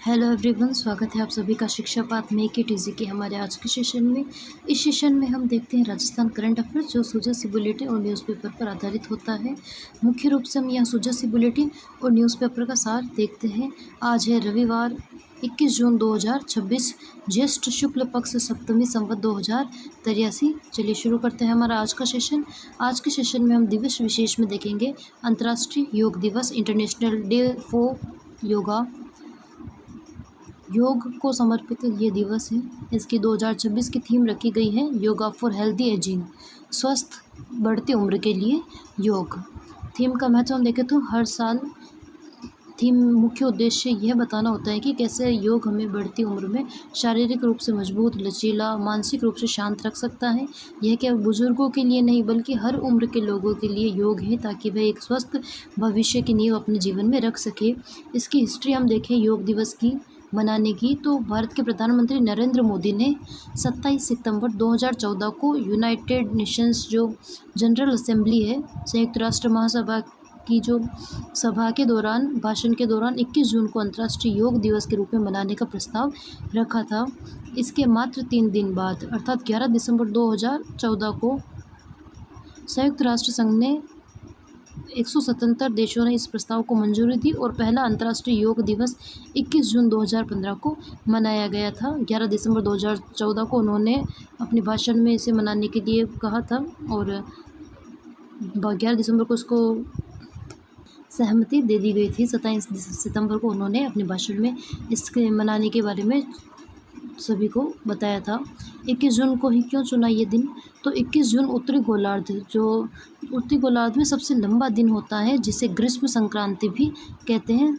Hello everyone, स्वागत है आप सभी का शिक्षा पाठ में के टीजी के हमारे आज के सेशन में। इस सेशन में हम देखते हैं राजस्थान करंट अफेयर्स, जो सुजासी बुलेटिन और न्यूज़पेपर पर आधारित होता है। मुख्य रूप से हम यहाँ सुजासी बुलेटिन और न्यूज़पेपर का सार देखते हैं। आज है रविवार 21 जून 2026, ज्येष्ठ शुक्ल पक्ष सप्तमी संवत 2083। चलिए शुरू करते हैं हमारा आज का सेशन। आज के सेशन में हम दिवस विशेष में देखेंगे अंतर्राष्ट्रीय योग दिवस, इंटरनेशनल डे फॉर योगा। योग को समर्पित ये दिवस है। इसकी 2026 की थीम रखी गई है योगा फॉर हेल्दी एजिंग, स्वस्थ बढ़ती उम्र के लिए योग। थीम का महत्व हम देखें तो हर साल थीम मुख्य उद्देश्य यह बताना होता है कि कैसे योग हमें बढ़ती उम्र में शारीरिक रूप से मजबूत, लचीला, मानसिक रूप से शांत रख सकता है। यह केवल बुजुर्गों के लिए नहीं बल्कि हर उम्र के लोगों के लिए योग है, ताकि वह एक स्वस्थ भविष्य की नींव अपने जीवन में रख सके। इसकी हिस्ट्री हम देखें योग दिवस की मनाने की, तो भारत के प्रधानमंत्री नरेंद्र मोदी ने 27 सितंबर 2014 को यूनाइटेड नेशंस जो जनरल असेंबली है, संयुक्त राष्ट्र महासभा की जो सभा के दौरान भाषण के दौरान 21 जून को अंतर्राष्ट्रीय योग दिवस के रूप में मनाने का प्रस्ताव रखा था। इसके मात्र 3 दिन बाद अर्थात 11 दिसंबर 2014 को संयुक्त राष्ट्र संघ ने 177 देशों ने इस प्रस्ताव को मंजूरी दी और पहला अंतर्राष्ट्रीय योग दिवस 21 जून 2015 को मनाया गया था। 11 दिसंबर 2014 को उन्होंने अपने भाषण में इसे मनाने के लिए कहा था और 11 दिसंबर को उसको सहमति दे दी गई थी। 27 सितंबर को उन्होंने अपने भाषण में इसके मनाने के बारे में सभी को बताया था। 21 जून को ही क्यों चुना ये दिन? तो 21 जून उत्तरी गोलार्ध में सबसे लंबा दिन होता है, जिसे ग्रीष्म संक्रांति भी कहते हैं।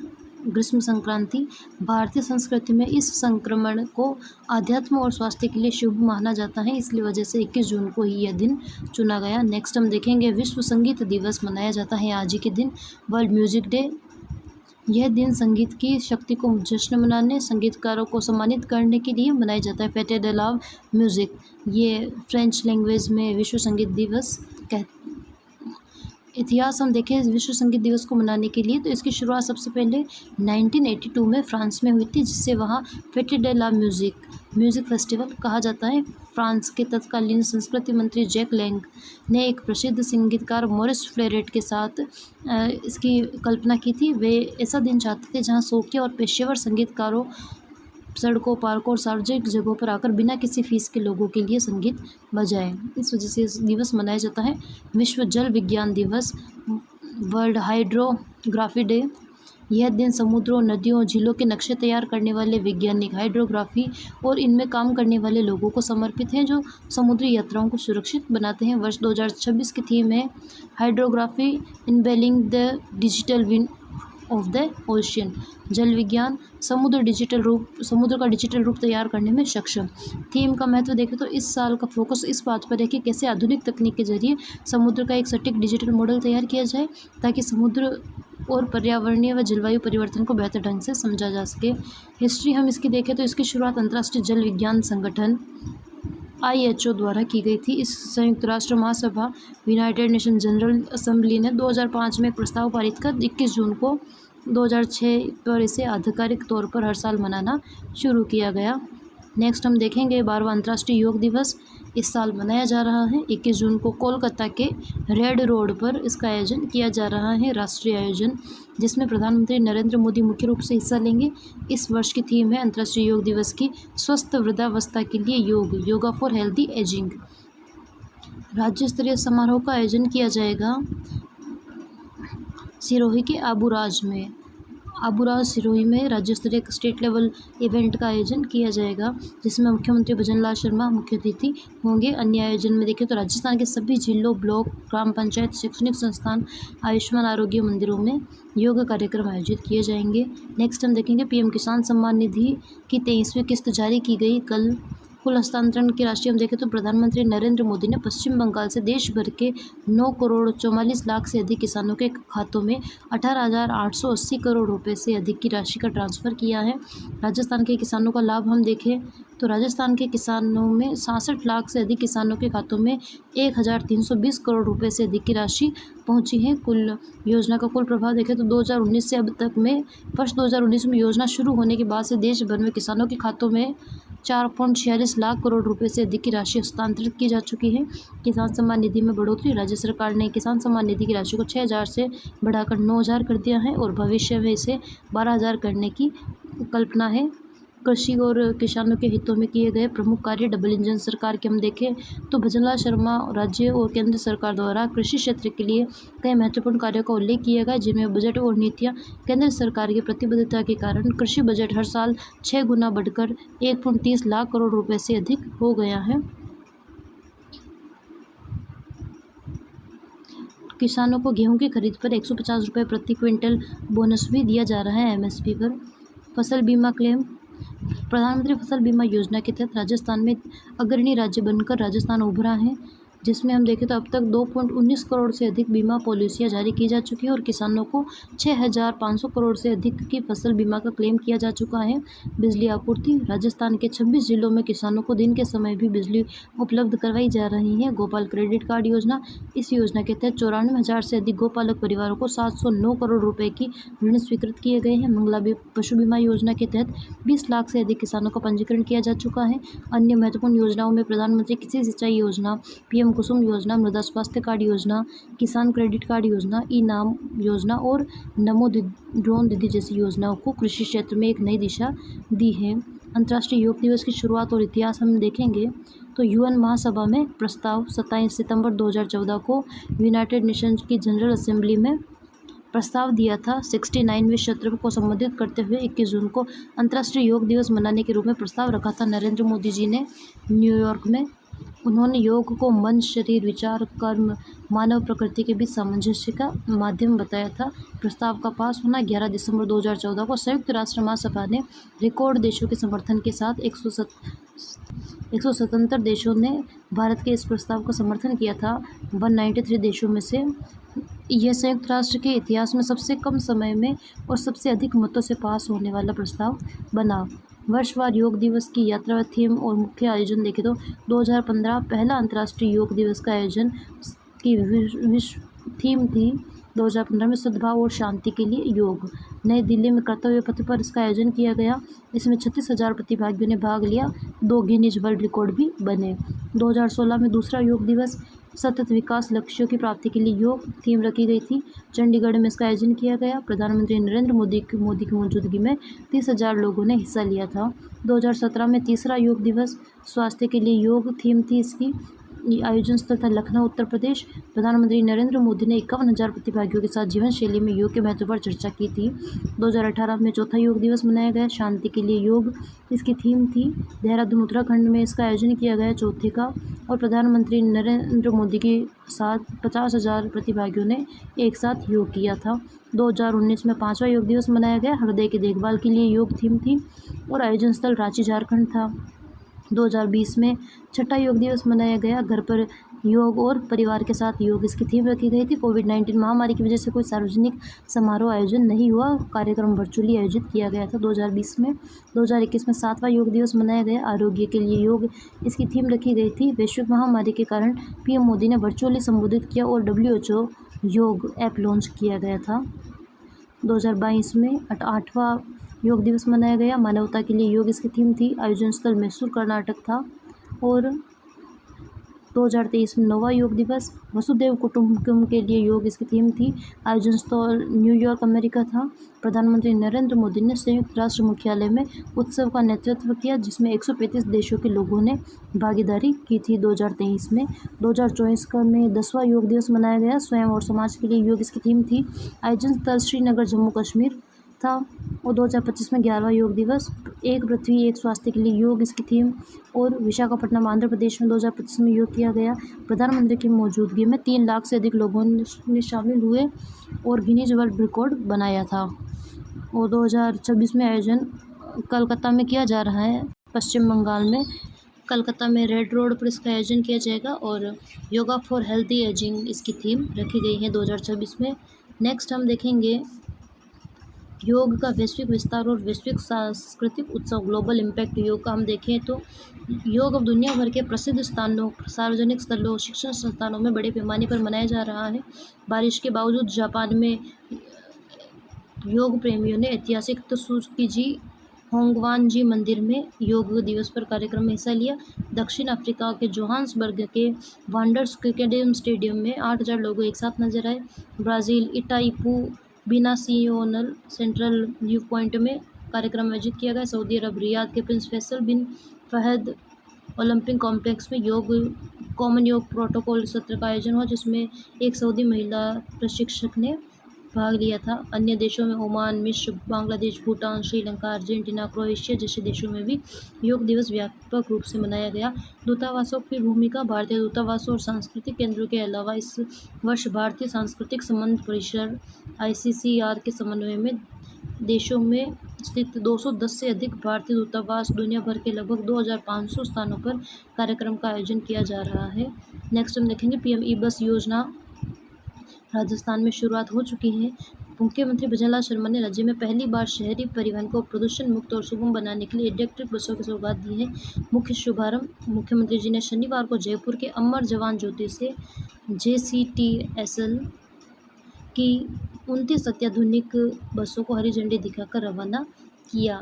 ग्रीष्म संक्रांति भारतीय संस्कृति में इस संक्रमण को आध्यात्म और स्वास्थ्य के लिए शुभ माना जाता है, इसलिए वजह से 21 जून को ही यह दिन चुना गया। नेक्स्ट हम देखेंगे विश्व संगीत दिवस मनाया जाता है आज ही के दिन, वर्ल्ड म्यूजिक डे। यह दिन संगीत की शक्ति को जश्न मनाने, संगीतकारों को सम्मानित करने के लिए मनाया जाता है। फेटे डे ला म्यूज़िक, ये फ्रेंच लैंग्वेज में विश्व संगीत दिवस इतिहास हम देखें विश्व संगीत दिवस को मनाने के लिए, तो इसकी शुरुआत सबसे पहले 1982 में फ्रांस में हुई थी, जिससे वहाँ फेटे डे ला म्यूज़िक फेस्टिवल कहा जाता है। फ्रांस के तत्कालीन संस्कृति मंत्री जैक लैंग ने एक प्रसिद्ध संगीतकार मॉरिस फ्लेरेट के साथ इसकी कल्पना की थी। वे ऐसा दिन चाहते थे जहाँ शौकिया और पेशेवर संगीतकारों सड़कों, पार्कों और सार्वजनिक जगहों पर आकर बिना किसी फीस के लोगों के लिए संगीत बजाएं। इस वजह से इस दिवस मनाया जाता है। विश्व जल विज्ञान दिवस, वर्ल्ड हाइड्रोग्राफी डे। यह दिन समुद्रों, नदियों, झीलों के नक्शे तैयार करने वाले वैज्ञानिक, हाइड्रोग्राफी और इनमें काम करने वाले लोगों को समर्पित हैं, जो समुद्री यात्राओं को सुरक्षित बनाते हैं। वर्ष 2026 की थीम है hydrography enabling the digital twin of the ocean. जल विज्ञान, समुद्र का डिजिटल रूप तैयार करने में सक्षम। थीम का महत्व देखें तो इस साल का फोकस इस बात पर है कि कैसे आधुनिक तकनीक के जरिए समुद्र का एक सटीक डिजिटल मॉडल तैयार किया जाए, ताकि समुद्र और पर्यावरणीय व जलवायु परिवर्तन को बेहतर ढंग से समझा जा सके। हिस्ट्री हम इसकी देखें तो इसकी शुरुआत अंतर्राष्ट्रीय जल विज्ञान संगठन IHO द्वारा की गई थी। इस संयुक्त राष्ट्र महासभा यूनाइटेड नेशन जनरल असेंबली ने 2005 में एक प्रस्ताव पारित कर 21 जून को 2006 पर इसे आधिकारिक तौर पर हर साल मनाना शुरू किया गया। नेक्स्ट हम देखेंगे 12वां अंतर्राष्ट्रीय योग दिवस इस साल मनाया जा रहा है। 21 जून को कोलकाता के रेड रोड पर इसका आयोजन किया जा रहा है, राष्ट्रीय आयोजन, जिसमें प्रधानमंत्री नरेंद्र मोदी मुख्य रूप से हिस्सा लेंगे। इस वर्ष की थीम है अंतर्राष्ट्रीय योग दिवस की स्वस्थ वृद्धावस्था के लिए योग, योगा फॉर हेल्दी एजिंग। राज्य स्तरीय समारोह का आयोजन किया जाएगा सिरोही के आबूराज सिरोही में राज्य स्तरीय स्टेट लेवल इवेंट का आयोजन किया जाएगा, जिसमें मुख्यमंत्री भजनलाल शर्मा मुख्य अतिथि होंगे। अन्य आयोजन में देखें तो राजस्थान के सभी जिलों, ब्लॉक, ग्राम पंचायत, शैक्षणिक संस्थान, आयुष्मान आरोग्य मंदिरों में योग कार्यक्रम आयोजित किए जाएंगे। नेक्स्ट हम देखेंगे PM किसान सम्मान निधि की 23वीं किस्त जारी की गई कल। कुल हस्तांतरण की राशि हम देखें तो प्रधानमंत्री नरेंद्र मोदी ने पश्चिम बंगाल से देश भर के 9 करोड़ 44 लाख से अधिक किसानों के खातों में 18,880 करोड़ रुपए से अधिक की राशि का ट्रांसफ़र किया है। राजस्थान के किसानों का लाभ हम देखें तो राजस्थान के किसानों में 66 लाख से अधिक किसानों के खातों में 1320 करोड़ रुपए से अधिक की राशि पहुंची है। कुल योजना का कुल प्रभाव देखें तो 2019 से अब तक में वर्ष 2019 में योजना शुरू होने के बाद से देश भर में किसानों के खातों में 4.46 लाख करोड़ रुपए से अधिक की राशि हस्तांतरित की जा चुकी है। किसान सम्मान निधि में बढ़ोतरी। राज्य सरकार ने किसान सम्मान निधि की राशि को 6,000 से बढ़ाकर 9,000 कर दिया है और भविष्य में इसे 12,000 करने की कल्पना है। कृषि और किसानों के हितों में किए गए प्रमुख कार्य। डबल इंजन सरकार के हम देखें तो भजनलाल शर्मा राज्य और केंद्र सरकार द्वारा कृषि क्षेत्र के लिए कई महत्वपूर्ण कार्यों का उल्लेख किया गया, जिनमें बजट और नीतियां। केंद्र सरकार की प्रतिबद्धता के कारण कृषि बजट हर साल 6 गुना बढ़कर 1.30 लाख करोड़ रुपए से अधिक हो गया है। किसानों को गेहूं की खरीद पर 150 रुपये प्रति क्विंटल बोनस भी दिया जा रहा है एमएसपी पर। फसल बीमा क्लेम। प्रधानमंत्री फसल बीमा योजना के तहत राजस्थान में अग्रणी राज्य बनकर राजस्थान उभरा है, जिसमें हम देखें तो अब तक 2.19 करोड़ से अधिक बीमा पॉलिसियां जारी की जा चुकी है और किसानों को 6,500 करोड़ से अधिक की फसल बीमा का क्लेम किया जा चुका है। बिजली आपूर्ति। राजस्थान के 26 जिलों में किसानों को दिन के समय भी बिजली उपलब्ध करवाई जा रही है। गोपाल क्रेडिट कार्ड योजना। इस योजना के तहत 94,000 से अधिक गोपालक परिवारों को 709 करोड़ रुपए की ऋण स्वीकृत किए गए हैं। मंगला पशु बीमा योजना के तहत 20 लाख से अधिक किसानों का पंजीकरण किया जा चुका है। अन्य महत्वपूर्ण योजनाओं में प्रधानमंत्री कृषि सिंचाई योजना, पीएम कुसुम योजना, मृदा स्वास्थ्य कार्ड योजना, किसान क्रेडिट कार्ड योजना, ई नाम योजना और नमो ड्रोन दीदी जैसी योजनाओं को कृषि क्षेत्र में एक नई दिशा दी है। अंतर्राष्ट्रीय योग दिवस की शुरुआत और इतिहास हम देखेंगे तो यूएन महासभा में प्रस्ताव 27 सितंबर 2014 को यूनाइटेड नेशंस की जनरल असेंबली में प्रस्ताव दिया था। 69वें सत्र को संबोधित करते हुए 21 जून को अंतर्राष्ट्रीय योग दिवस मनाने के रूप में प्रस्ताव रखा था नरेंद्र मोदी जी ने न्यूयॉर्क में। उन्होंने योग को मन, शरीर, विचार, कर्म, मानव प्रकृति के बीच सामंजस्य का माध्यम बताया था। प्रस्ताव का पास होना 11 दिसंबर 2014 को संयुक्त राष्ट्र महासभा ने रिकॉर्ड देशों के समर्थन के साथ 177 देशों ने भारत के इस प्रस्ताव का समर्थन किया था। 193 देशों में से यह संयुक्त राष्ट्र के इतिहास में सबसे कम समय में और सबसे अधिक मतों से पास होने वाला प्रस्ताव बना। वर्षवार योग दिवस की यात्रा, थीम और मुख्य आयोजन देखें तो 2015 पहला अंतर्राष्ट्रीय योग दिवस का आयोजन की विश्व थीम थी 2015 में सद्भाव और शांति के लिए योग। नई दिल्ली में कर्तव्य पथ पर इसका आयोजन किया गया। इसमें 36,000 प्रतिभागियों ने भाग लिया। 2 गिनीज वर्ल्ड रिकॉर्ड भी बने। 2016 में दूसरा योग दिवस सतत विकास लक्ष्यों की प्राप्ति के लिए योग थीम रखी गई थी। चंडीगढ़ में इसका आयोजन किया गया। प्रधानमंत्री नरेंद्र मोदी की मौजूदगी में 30,000 लोगों ने हिस्सा लिया था। 2017 में तीसरा योग दिवस स्वास्थ्य के लिए योग थीम थी। इसकी आयोजन स्थल था लखनऊ, उत्तर प्रदेश। प्रधानमंत्री नरेंद्र मोदी ने 51,000 प्रतिभागियों के साथ जीवन शैली में योग के महत्व पर चर्चा की थी। 2018 में चौथा योग दिवस मनाया गया। शांति के लिए योग इसकी थीम थी। देहरादून, उत्तराखंड में इसका आयोजन किया गया चौथे का और प्रधानमंत्री नरेंद्र मोदी के साथ 50,000 प्रतिभागियों ने एक साथ योग किया था। 2019 में 5वां योग दिवस मनाया गया। हृदय की देखभाल के लिए योग थीम थी और आयोजन स्थल रांची, झारखंड था। 2020 में छठा योग दिवस मनाया गया। घर पर योग और परिवार के साथ योग इसकी थीम रखी गई थी। कोविड-19 महामारी की वजह से कोई सार्वजनिक समारोह आयोजन नहीं हुआ। कार्यक्रम वर्चुअली आयोजित किया गया था 2020 में। 2021 में 7वां योग दिवस मनाया गया। आरोग्य के लिए योग इसकी थीम रखी गई थी। वैश्विक महामारी के कारण पीएम मोदी ने वर्चुअली संबोधित किया और WHO योग ऐप लॉन्च किया गया था। 2022 में 8वां योग दिवस मनाया गया। मानवता के लिए योग इसकी थीम थी। आयोजन स्थल मैसूर, कर्नाटक था और 2023 में 9वां योग दिवस वसुधैव कुटुंबकम के लिए योग इसकी थीम थी। आयोजन स्थल न्यूयॉर्क, अमेरिका था। प्रधानमंत्री नरेंद्र मोदी ने संयुक्त राष्ट्र मुख्यालय में उत्सव का नेतृत्व किया, जिसमें 135 देशों के लोगों ने भागीदारी की थी 2023 में। 2024 में 10वां योग दिवस मनाया गया। स्वयं और समाज के लिए योग इसकी थीम थी। आयोजन स्थल श्रीनगर, जम्मू कश्मीर था और 2025 में 11वां योग दिवस एक पृथ्वी एक स्वास्थ्य के लिए योग इसकी थीम और विशाखापट्टनम, आंध्र प्रदेश में 2025 में योग किया गया। प्रधानमंत्री की मौजूदगी में 3 लाख से अधिक लोगों ने शामिल हुए और गिनीज वर्ल्ड रिकॉर्ड बनाया था। और 2026 में आयोजन कलकत्ता में किया जा रहा है। पश्चिम बंगाल में कलकत्ता में रेड रोड पर इसका आयोजन किया जाएगा और योगा फॉर हेल्थी एजिंग इसकी थीम रखी गई है 2026 में। नेक्स्ट हम देखेंगे योग का वैश्विक विस्तार और वैश्विक सांस्कृतिक उत्सव, ग्लोबल इम्पैक्ट योग का हम देखें तो योग अब दुनिया भर के प्रसिद्ध स्थानों, सार्वजनिक स्थलों, शिक्षण संस्थानों में बड़े पैमाने पर मनाया जा रहा है। बारिश के बावजूद जापान में योग प्रेमियों ने ऐतिहासिक त्सुकीजी होंगवान जी मंदिर में योग दिवस पर कार्यक्रम में हिस्सा लिया। दक्षिण अफ्रीका के जोहान्सबर्ग के वांडर्स क्रिकेट स्टेडियम में 8,000 लोग एक साथ नजर आए। Brazil Itaipu Binacional central view point में कार्यक्रम आयोजित किया गया। सऊदी अरब रियाद के prince Faisal bin Fahd Olympic complex में कॉमन योग प्रोटोकॉल सत्र का आयोजन हुआ, जिसमें एक सऊदी महिला प्रशिक्षक ने भाग लिया था। अन्य देशों में ओमान, मिस्र, बांग्लादेश, भूटान, श्रीलंका, अर्जेंटीना, क्रोएशिया जैसे देशों में भी योग दिवस व्यापक रूप से मनाया गया। दूतावासों की भूमिका। भारतीय दूतावासों और सांस्कृतिक केंद्रों के अलावा इस वर्ष भारतीय सांस्कृतिक संबंध परिषद ICCR के समन्वय में देशों में स्थित 210 से अधिक भारतीय दूतावास, दुनिया भर के लगभग 2,500 स्थानों पर कार्यक्रम का आयोजन किया जा रहा है। नेक्स्ट हम देखेंगे PM ई बस योजना राजस्थान में शुरुआत हो चुकी है। मुख्यमंत्री भजनलाल शर्मा ने राज्य में पहली बार शहरी परिवहन को प्रदूषण मुक्त और सुगम बनाने के लिए इलेक्ट्रिक बसों की सौगात दी है। मुख्य शुभारंभ मुख्यमंत्री जी ने शनिवार को जयपुर के अमर जवान ज्योति से JCTSL की 29 अत्याधुनिक बसों को हरी झंडी दिखाकर रवाना किया।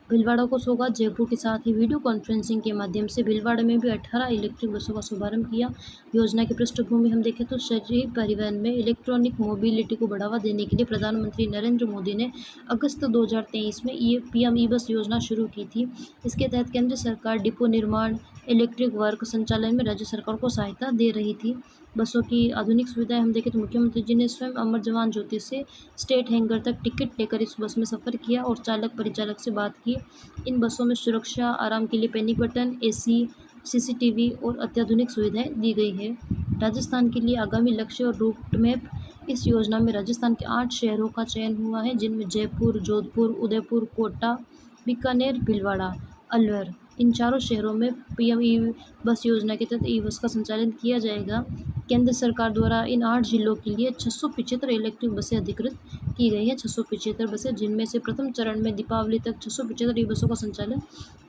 भीलवाड़ा को सौगात। जयपुर के साथ ही वीडियो कॉन्फ्रेंसिंग के माध्यम से भीलवाड़ा में भी 18 इलेक्ट्रिक बसों का शुभारंभ किया। योजना की पृष्ठभूमि हम देखें तो शहरी परिवहन में इलेक्ट्रॉनिक मोबिलिटी को बढ़ावा देने के लिए प्रधानमंत्री नरेंद्र मोदी ने अगस्त 2023 में PM ई बस योजना शुरू की थी। इसके तहत केंद्र सरकार डिपो निर्माण, इलेक्ट्रिक वर्क संचालन में राज्य सरकार को सहायता दे रही थी। बसों की आधुनिक सुविधाएं हम देखें तो मुख्यमंत्री जी ने स्वयं अमर जवान ज्योति से स्टेट हैंगर तक टिकट लेकर इस बस में सफ़र किया और चालक परिचालक से बात की। इन बसों में सुरक्षा, आराम के लिए पैनिक बटन, AC, CCTV और अत्याधुनिक सुविधाएं दी गई है। राजस्थान के लिए आगामी लक्ष्य और रूट मैप। इस योजना में राजस्थान के 8 शहरों का चयन हुआ है, जिनमें जयपुर, जोधपुर, उदयपुर, कोटा, बीकानेर, भीलवाड़ा, अलवर। इन चारों शहरों में PM ई बस योजना के तहत ई बस का संचालन किया जाएगा। केंद्र सरकार द्वारा इन 8 जिलों के लिए 675 इलेक्ट्रिक बसें अधिकृत की गई हैं। 675 बसें, जिनमें से प्रथम चरण में दीपावली तक 675 ई बसों का संचालन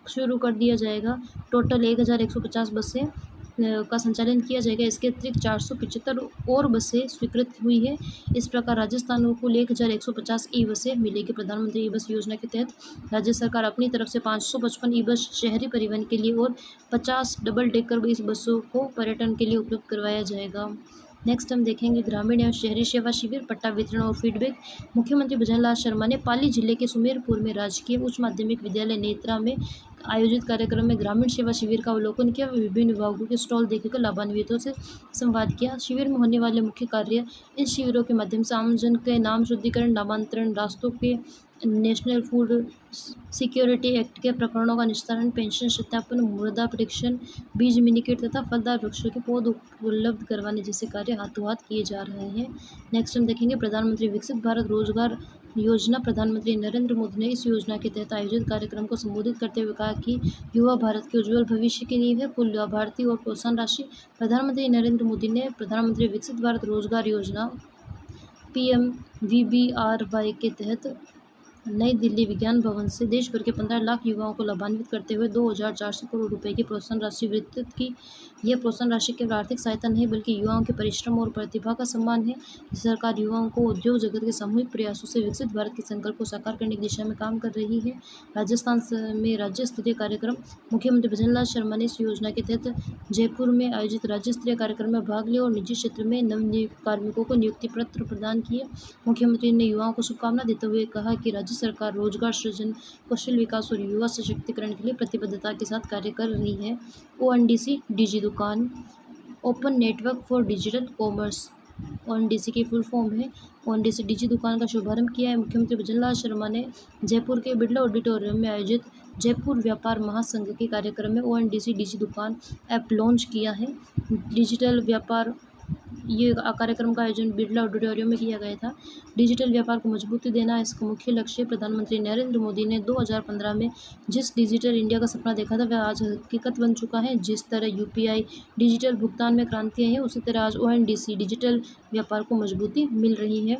शुरू कर दिया जाएगा। टोटल 1,150 बसें का संचालन किया जाएगा। इसके अतिरिक्त 475 और बसें स्वीकृत हुई है। इस प्रकार राजस्थान को कुल 1,150 ई बसें मिलेगी। प्रधानमंत्री ई बस योजना के तहत राज्य सरकार अपनी तरफ से 555 ई बस शहरी परिवहन के लिए और 50 डबल डेकर इस बसों को पर्यटन के लिए उपलब्ध करवाया जाएगा। नेक्स्ट हम देखेंगे ग्रामीण एवं शहरी सेवा शिविर, पट्टा वितरण और फीडबैक। मुख्यमंत्री भजनलाल शर्मा ने पाली जिले के सुमेरपुर में राजकीय उच्च माध्यमिक विद्यालय नेत्रा में आयोजित कार्यक्रम में ग्रामीण सेवा शिविर का अवलोकन किया। विभिन्न विभागों के स्टॉल देखकर लाभान्वितों से संवाद किया। शिविर में होने वाले मुख्य कार्य। इन शिविरों के माध्यम से आमजन के नाम शुद्धिकरण, नामांतरण, रास्तों के नेशनल फूड सिक्योरिटी एक्ट के प्रकरणों का निस्तारण, पेंशन सत्यापन, मृदा परीक्षण, बीज मिनीकेट तथा फलदार वृक्षों के पौध उपलब्ध करवाने जैसे कार्य हाथों हाथ किए जा रहे हैं। नेक्स्ट हम देखेंगे प्रधानमंत्री विकसित भारत रोजगार योजना। प्रधानमंत्री नरेंद्र मोदी ने इस योजना के तहत आयोजित कार्यक्रम को संबोधित करते हुए कहा कि युवा भारत के उज्जवल भविष्य की नींव है। कुल लाभार्थी और प्रोत्साहन राशि। प्रधानमंत्री नरेंद्र मोदी ने प्रधानमंत्री विकसित भारत रोजगार योजना PMVBRY के तहत नई दिल्ली विज्ञान भवन से देश भर के 15 लाख युवाओं को लाभान्वित करते हुए 2,400 करोड़ रुपए की प्रोत्साहन राशि वितरित की। यह प्रोत्साहन राशि केवल आर्थिक सहायता नहीं बल्कि युवाओं के परिश्रम और प्रतिभा का सम्मान है। सरकार युवाओं को उद्योग जगत के सामूहिक प्रयासों से विकसित भारत के संकल्प को साकार करने की दिशा में काम कर रही है। राजस्थान में राज्य स्तरीय कार्यक्रम। मुख्यमंत्री भजनलाल शर्मा ने इस योजना के तहत जयपुर में आयोजित राज्य स्तरीय कार्यक्रम में भाग लिया और निजी क्षेत्र में नवनियुक्त कार्मिकों को नियुक्ति पत्र प्रदान किए। मुख्यमंत्री ने युवाओं को शुभकामना देते हुए कहा कि राज्य सरकार रोजगार सृजन, कौशल विकास और युवा सशक्तिकरण के लिए प्रतिबद्धता के साथ कार्य कर रही है। ONDC डिजी दुकान, open network for digital commerce, ONDC की फुल फॉर्म है। ONDC डिजी दुकान का शुभारंभ किया है। मुख्यमंत्री भजनलाल शर्मा ने जयपुर के बिरला ऑडिटोरियम में आयोजित जयपुर व्यापार महासंघ के कार्यक्रम में ONDC डिजी दुकान ऐप लॉन्च किया है। डिजिटल व्यापार ये कार्यक्रम का आयोजन बिरला ऑडिटोरियम में किया गया था। डिजिटल व्यापार को मजबूती देना इसका मुख्य लक्ष्य। प्रधानमंत्री नरेंद्र मोदी ने 2015 में जिस डिजिटल इंडिया का सपना देखा था वह आज हकीकत बन चुका है। जिस तरह UPI डिजिटल भुगतान में क्रांति आई है, उसी तरह आज ONDC डिजिटल व्यापार को मजबूती मिल रही है।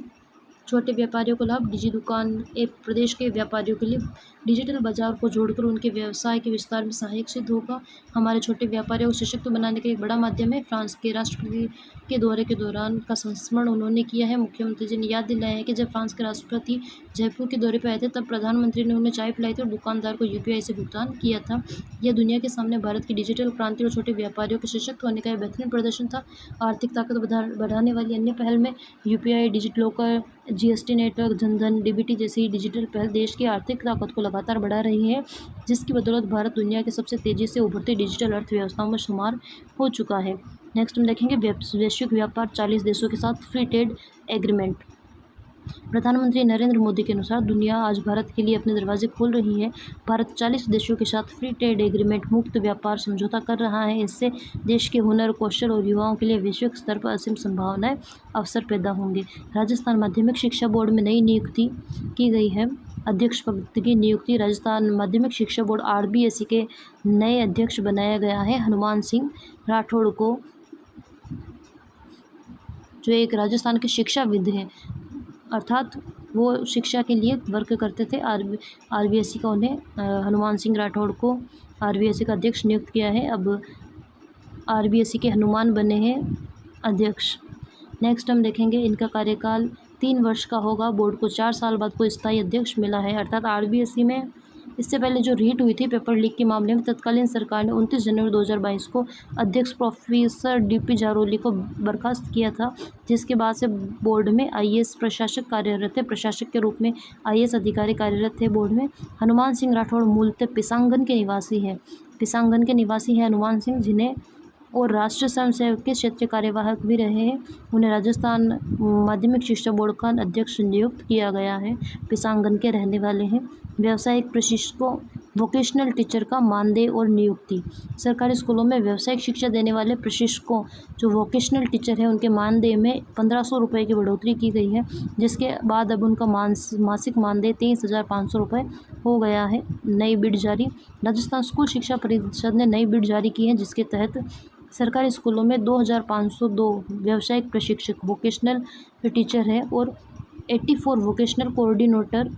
छोटे व्यापारियों को लाभ, डिजी दुकान ऐप प्रदेश के व्यापारियों के लिए डिजिटल बाजार को जोड़कर उनके व्यवसाय के विस्तार में सहायक सिद्ध होगा। हमारे छोटे व्यापारियों को सशक्त बनाने का एक बड़ा माध्यम है। फ्रांस के राष्ट्रपति के दौरे के दौरान का संस्मरण उन्होंने किया है। मुख्यमंत्री जी ने याद दिलाया है कि जब फ्रांस के राष्ट्रपति जयपुर के दौरे पर आए थे तब प्रधानमंत्री ने उन्हें चाय पिलाई थी और दुकानदार को यूपीआई से भुगतान किया था। यह दुनिया के सामने भारत की डिजिटल क्रांति और छोटे व्यापारियों के सशक्त होने का एक बेहतरीन प्रदर्शन था। आर्थिक ताकत बढ़ाने वाली अन्य पहल में UPI, digital locker, GST network, Jan Dhan, DBT जैसी डिजिटल पहल देश की आर्थिक ताकत को लगातार बढ़ा रही है, जिसकी बदौलत भारत दुनिया के सबसे तेज़ी से उभरती डिजिटल अर्थव्यवस्थाओं में शुमार हो चुका है। नेक्स्ट हम देखेंगे वैश्विक व्यापार 40 देशों के साथ फ्री ट्रेड एग्रीमेंट। प्रधानमंत्री नरेंद्र मोदी के अनुसार दुनिया आज भारत के लिए अपने दरवाजे खोल रही है। भारत 40 देशों के साथ फ्री ट्रेड एग्रीमेंट मुक्त व्यापार समझौता कर रहा है। इससे देश के हुनर, कौशल और युवाओं के लिए वैश्विक स्तर पर असीम संभावनाएं, अवसर पैदा होंगे। राजस्थान माध्यमिक शिक्षा बोर्ड में नई नियुक्ति की गई है। अध्यक्ष पद की नियुक्ति राजस्थान माध्यमिक शिक्षा बोर्ड आरबीएसई के नए अध्यक्ष बनाया गया है हनुमान सिंह राठौड़ को, जो एक राजस्थान के शिक्षाविद हैं, अर्थात वो शिक्षा के लिए वर्क करते थे। आरबीएसई का उन्हें हनुमान सिंह राठौड़ को आरबीएसई का अध्यक्ष नियुक्त किया है। अब आरबीएसई के हनुमान बने हैं अध्यक्ष। नेक्स्ट हम देखेंगे इनका कार्यकाल 3 वर्ष का होगा। बोर्ड को 4 साल बाद कोई स्थायी अध्यक्ष मिला है। अर्थात आरबीएसई में इससे पहले जो रीट हुई थी पेपर लीक के मामले में, तत्कालीन सरकार ने 29 जनवरी 2022 को अध्यक्ष प्रोफेसर डीपी जारोली को बर्खास्त किया था, जिसके बाद से बोर्ड में आईएएस प्रशासक कार्यरत थे। प्रशासक के रूप में आईएएस अधिकारी कार्यरत थे बोर्ड में। हनुमान सिंह राठौड़ मूलतः पिसांगन के निवासी हैं हनुमान सिंह, जिन्हें और राष्ट्रीय स्वयंसेवक के क्षेत्रीय कार्यवाहक भी रहे हैं। उन्हें राजस्थान माध्यमिक शिक्षा बोर्ड का अध्यक्ष नियुक्त किया गया है। पिसांगन के रहने वाले हैं। व्यावसायिक प्रशिक्षकों, वोकेशनल टीचर का मानदेय और नियुक्ति। सरकारी स्कूलों में व्यावसायिक शिक्षा देने वाले प्रशिक्षकों, जो वोकेशनल टीचर हैं, उनके मानदेय में 1500 रुपये की बढ़ोतरी की गई है, जिसके बाद अब उनका मासिक मानदेय 23,500 रुपये हो गया है। नई बिड जारी। राजस्थान स्कूल शिक्षा परिषद ने नई बिड जारी की है, जिसके तहत सरकारी स्कूलों में 2502 व्यावसायिक प्रशिक्षक वोकेशनल टीचर हैं और 84 वोकेशनल कोऑर्डिनेटर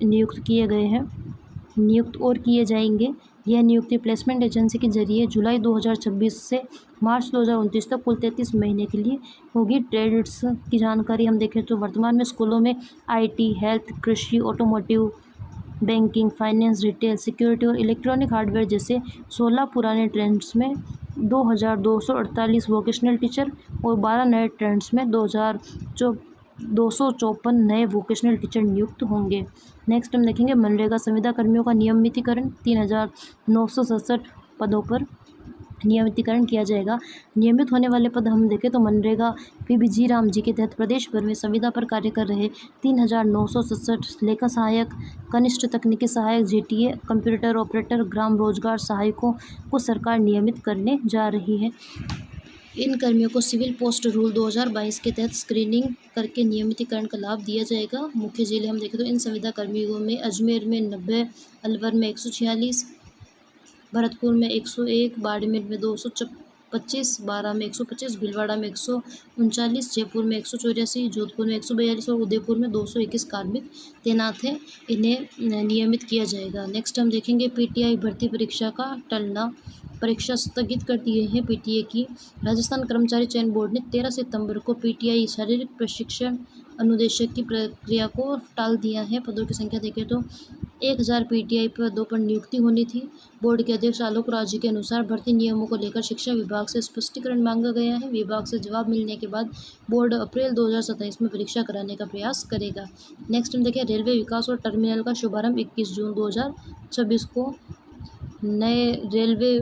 नियुक्त और किए जाएंगे। यह नियुक्ति प्लेसमेंट एजेंसी के जरिए जुलाई 2026 से मार्च 2029 तक कुल 33 महीने के लिए होगी। ट्रेड्स की जानकारी हम देखें तो वर्तमान में स्कूलों में आईटी, हेल्थ, कृषि, automotive, banking, finance, retail, security और इलेक्ट्रॉनिक हार्डवेयर जैसे 16 पुराने ट्रेड्स में 2248 वोकेशनल टीचर और 12 नए ट्रेड्स में 254 नए वोकेशनल टीचर नियुक्त होंगे। नेक्स्ट हम देखेंगे मनरेगा संविदा कर्मियों का नियमितीकरण। 3967 पदों पर नियमितीकरण किया जाएगा। नियमित होने वाले पद हम देखें तो मनरेगा पीबीजी राम जी के तहत प्रदेश भर में संविदा पर कार्य कर रहे 3967 लेखा सहायक, कनिष्ठ तकनीकी सहायक, जेटीए, कंप्यूटर ऑपरेटर, ग्राम रोजगार सहायकों को सरकार नियमित करने जा रही है। इन कर्मियों को सिविल पोस्ट रूल 2022 के तहत स्क्रीनिंग करके नियमितीकरण का लाभ दिया जाएगा। मुख्य जिले हम देखें तो इन संविदा कर्मियों में अजमेर में 90, अलवर में 146, भरतपुर में 101, बाड़मेर में 225, बारा में 125, भीलवाड़ा में 139, जयपुर में 184, जोधपुर में 142 और उदयपुर में 221 कार्मिक तैनात हैं। इन्हें नियमित किया जाएगा। नेक्स्ट हम देखेंगे पीटीआई भर्ती परीक्षा का टलना। परीक्षा स्थगित कर दी है पीटीए की। राजस्थान कर्मचारी चयन बोर्ड ने 13 सितंबर को पीटीआई शारीरिक प्रशिक्षण अनुदेशक की प्रक्रिया को टाल दिया है। पदों की संख्या देखें तो 1000 पीटीआई पदों पर नियुक्ति होनी थी। बोर्ड के अध्यक्ष आलोक राज के अनुसार भर्ती नियमों को लेकर शिक्षा विभाग से स्पष्टीकरण मांगा गया है। विभाग से जवाब मिलने के बाद बोर्ड अप्रैल 2027 में परीक्षा कराने का प्रयास करेगा। नेक्स्ट हम देखें रेलवे विकास और टर्मिनल का शुभारंभ 21 जून 2026 को नए रेलवे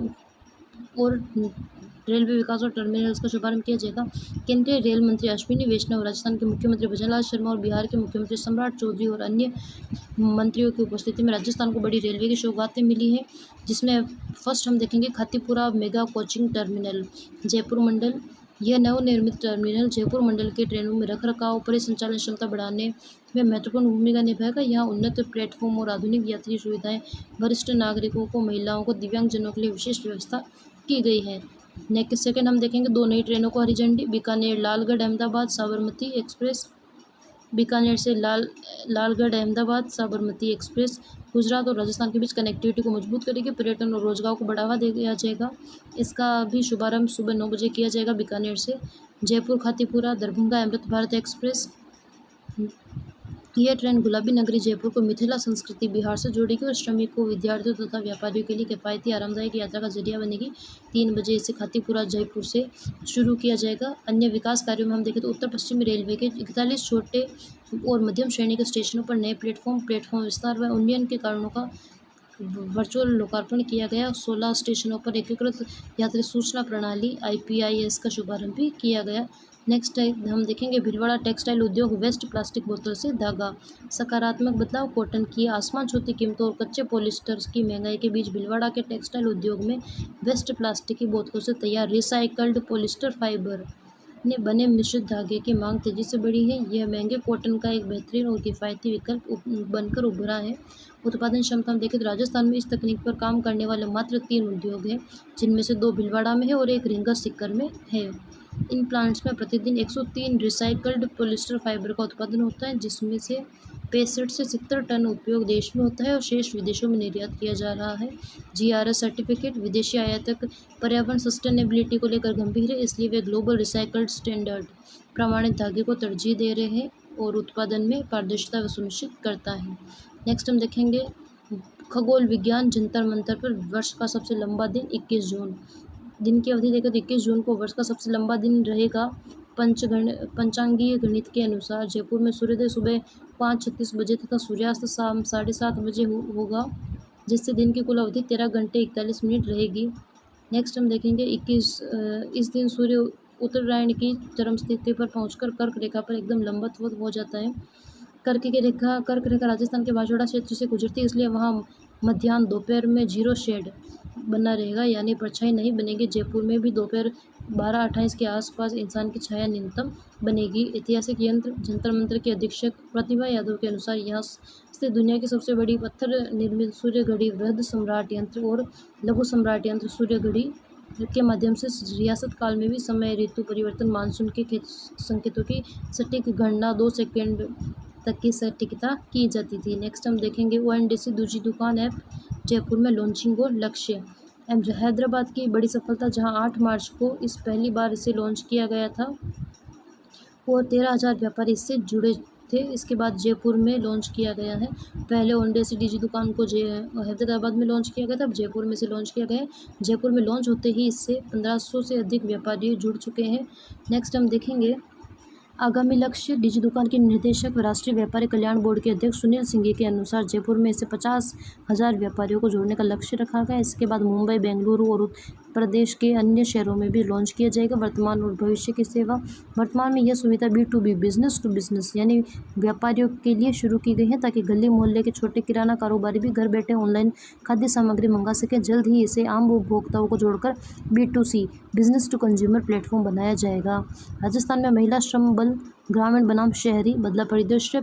विकास और टर्मिनल्स का शुभारंभ किया जाएगा। केंद्रीय रेल मंत्री अश्विनी वैष्णव, राजस्थान के मुख्यमंत्री भजनलाल शर्मा और बिहार के मुख्यमंत्री सम्राट चौधरी और अन्य मंत्रियों की उपस्थिति में राजस्थान को बड़ी रेलवे की सौगातें मिली है, जिसमें फर्स्ट हम देखेंगे Khatipura mega coaching terminal Jaipur मंडल। यह नवनिर्मित टर्मिनल जयपुर मंडल के ट्रेनों में रखरखाव, परिसंचालन क्षमता बढ़ाने में महत्वपूर्ण भूमिका निभाएगा। यहाँ उन्नत प्लेटफॉर्म और आधुनिक यात्री सुविधाएं, वरिष्ठ नागरिकों को, महिलाओं को, दिव्यांगजनों के लिए विशेष व्यवस्था की गई है। नेक्स्ट सेकंड हम देखेंगे 2 नई ट्रेनों को हरी झंडी। बीकानेर लालगढ़ अहमदाबाद साबरमती एक्सप्रेस बीकानेर से लालगढ़ अहमदाबाद साबरमती एक्सप्रेस गुजरात और राजस्थान के बीच कनेक्टिविटी को मजबूत करेगी, पर्यटन और रोजगार को बढ़ावा दिया जाएगा। इसका भी शुभारंभ सुबह 9 बजे किया जाएगा बीकानेर से। जयपुर खातीपुरा दरभंगा अमृत भारत एक्सप्रेस, यह ट्रेन गुलाबी नगरी जयपुर को मिथिला संस्कृति बिहार से जोड़ेगी और श्रमिकों, विद्यार्थियों तथा व्यापारियों के लिए किफ़ायती आरामदायक यात्रा का जरिया बनेगी। 3 बजे इसे खातीपुरा जयपुर से शुरू किया जाएगा। अन्य विकास कार्यों में हम देखें तो उत्तर पश्चिमी रेलवे के 41 छोटे और मध्यम श्रेणी के स्टेशनों पर नए प्लेटफॉर्म विस्तार व उन्नयन के कारणों का वर्चुअल लोकार्पण किया गया। 16 स्टेशनों पर एकीकृत यात्री सूचना प्रणाली IPIS का शुभारंभ भी किया गया। नेक्स्ट हम देखेंगे भीलवाड़ा टेक्सटाइल उद्योग वेस्ट प्लास्टिक बोतल से धागा, सकारात्मक बदलाव। कॉटन की आसमान छूती कीमतों और कच्चे पॉलिस्टर की महंगाई के बीच भीलवाड़ा के टेक्सटाइल उद्योग में वेस्ट प्लास्टिक की बोतलों से तैयार रिसाइकल्ड पॉलिस्टर फाइबर ने बने मिश्रित धागे की मांग तेजी से बढ़ी है। यह महंगे कॉटन का एक बेहतरीन और किफ़ायती विकल्प बनकर उभरा है। उत्पादन क्षमता में देखें तो राजस्थान में इस तकनीक पर काम करने वाले मात्र 3 उद्योग हैं, जिनमें से 2 भीलवाड़ा में है और एक रींगा सीकर में है। इन प्लांट्स में प्रतिदिन 103 रिसाइकल्ड पॉलिस्टर फाइबर का उत्पादन होता है, जिसमें से 65 से 70 टन उपयोग देश में होता है और शेष विदेशों में निर्यात किया जा रहा है। GRS सर्टिफिकेट, विदेशी आयातक पर्यावरण सस्टेनेबिलिटी को लेकर गंभीर है, इसलिए वे ग्लोबल रिसाइकल्ड स्टैंडर्ड प्रमाणित धागे को तरजीह दे रहे हैं और उत्पादन में पारदर्शिता सुनिश्चित करता है। नेक्स्ट हम देखेंगे खगोल विज्ञान जंतर मंतर पर वर्ष का सबसे लंबा दिन 21 जून। दिन की अवधि देखें तो 21 जून को वर्ष का सबसे लंबा दिन रहेगा। पंचांगीय गणित के अनुसार जयपुर में सूर्योदय सुबह 5:36 बजे तथा सूर्यास्त शाम 7:30 बजे होगा, जिससे दिन की कुल अवधि 13 घंटे 41 मिनट रहेगी। नेक्स्ट हम देखेंगे इस दिन सूर्य उत्तरायण की चरम स्थिति पर पहुंचकर कर्क रेखा पर एकदम लंबवत हो जाता है। कर्क रेखा राजस्थान के बांसवाड़ा क्षेत्र से गुजरती है, इसलिए वहाँ मध्याह्न दोपहर में 0 शेड बना रहेगा, यानी परछाई नहीं बनेगी। जयपुर में भी दोपहर 12:28 के आसपास इंसान की छाया न्यूनतम बनेगी। ऐतिहासिक जंतर मंतर के अधीक्षक प्रतिभा यादव के अनुसार यहाँ से दुनिया की सबसे बड़ी पत्थर निर्मित सूर्य घड़ी, वृहद सम्राट यंत्र और लघु सम्राट यंत्र सूर्य घड़ी के माध्यम से रियासत काल में भी समय, ऋतु परिवर्तन, मानसून के संकेतों की सटीक गणना 2 सेकेंड तक की सटीकता की जाती थी। नेक्स्ट हम देखेंगे ONDC दूजी दुकान ऐप जयपुर में लॉन्चिंग और लक्ष्य। हैदराबाद की बड़ी सफलता, जहां 8 मार्च को इस पहली बार इसे लॉन्च किया गया था और 13,000 व्यापारी इससे जुड़े थे। इसके बाद जयपुर में लॉन्च किया गया है। पहले ONDC डीजी दुकान को हैदराबाद में लॉन्च किया गया था, अब जयपुर में से लॉन्च किया गया है। जयपुर में लॉन्च होते ही इससे 1500 से अधिक व्यापारी जुड़ चुके हैं। नेक्स्ट हम देखेंगे आगामी लक्ष्य। डीजी दुकान के निर्देशक व राष्ट्रीय व्यापारी कल्याण बोर्ड के अध्यक्ष सुनील सिंघी के अनुसार जयपुर में इसे 50,000 व्यापारियों को जोड़ने का लक्ष्य रखा गया है। इसके बाद मुंबई, बेंगलुरु और उत्तर प्रदेश के अन्य शहरों में भी लॉन्च किया जाएगा। वर्तमान और भविष्य की सेवा। वर्तमान में यह सुविधा B2B बिजनेस टू बिजनेस यानी व्यापारियों के लिए शुरू की गई है, ताकि गली मोहल्ले के छोटे किराना कारोबारी भी घर बैठे ऑनलाइन खाद्य सामग्री मंगा सकें। जल्द ही इसे आम उपभोक्ताओं को जोड़कर B2C business to consumer platform बनाया जाएगा। राजस्थान में महिला श्रम बल ग्रामीण बनाम शहरी बदला परिदृश्य।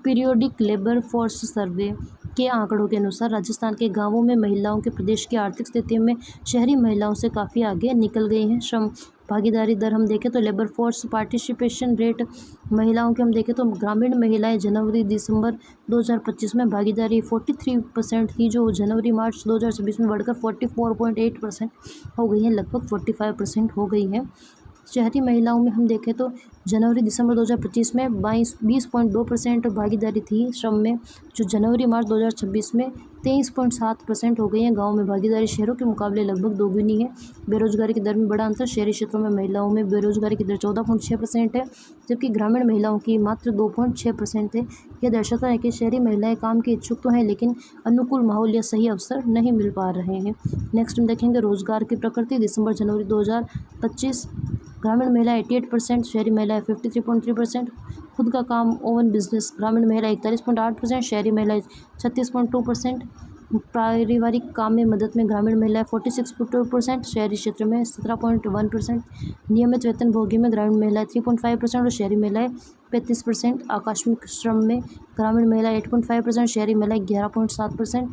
पीरियोडिक लेबर फोर्स सर्वे के आंकड़ों के अनुसार राजस्थान के गांवों में महिलाओं के प्रदेश की आर्थिक स्थिति में शहरी महिलाओं से काफ़ी आगे निकल गई हैं। श्रम भागीदारी दर हम देखें तो लेबर फोर्स पार्टिसिपेशन रेट महिलाओं के हम देखें तो ग्रामीण महिलाएं जनवरी-दिसंबर 2025 में भागीदारी 43% थी, जो जनवरी-मार्च 2026 में बढ़कर 44.8% हो गई है, लगभग 45% हो गई है। शहरी महिलाओं में हम देखें तो जनवरी-दिसंबर 2025 में 20.2% भागीदारी थी श्रम में, जो जनवरी-मार्च 2026 में 23.7% हो गई है। गांव में भागीदारी शहरों के मुकाबले लगभग दोगुनी है। बेरोजगारी की दर में बड़ा अंतर। शहरी क्षेत्रों में महिलाओं में बेरोजगारी की दर 14.6% है, जबकि ग्रामीण महिलाओं की मात्र 2.6% है। यह दर्शाता है कि शहरी महिलाएं काम की इच्छुक तो हैं, लेकिन अनुकूल माहौल या सही अवसर नहीं मिल पा रहे हैं। नेक्स्ट हम देखेंगे रोजगार की प्रकृति। दिसंबर-जनवरी 2025 ग्रामीण महिला 88%, शहरी महिलाएं 53.3%। खुद का काम ओवन बिजनेस ग्रामीण महिला 41.8%, शहरी महिलाएं 36.2%। पारिवारिक काम में मदद में ग्रामीण महिलाएं 46.2%, शहरी क्षेत्र में 17.1%। नियमित वेतन भोगी में ग्रामीण महिलाएं 3.5% और शहरी महिलाएं 35%। आकस्मिक श्रम में ग्रामीण महिलाएं 8.5%, शहरी महिलाएं 11.7%।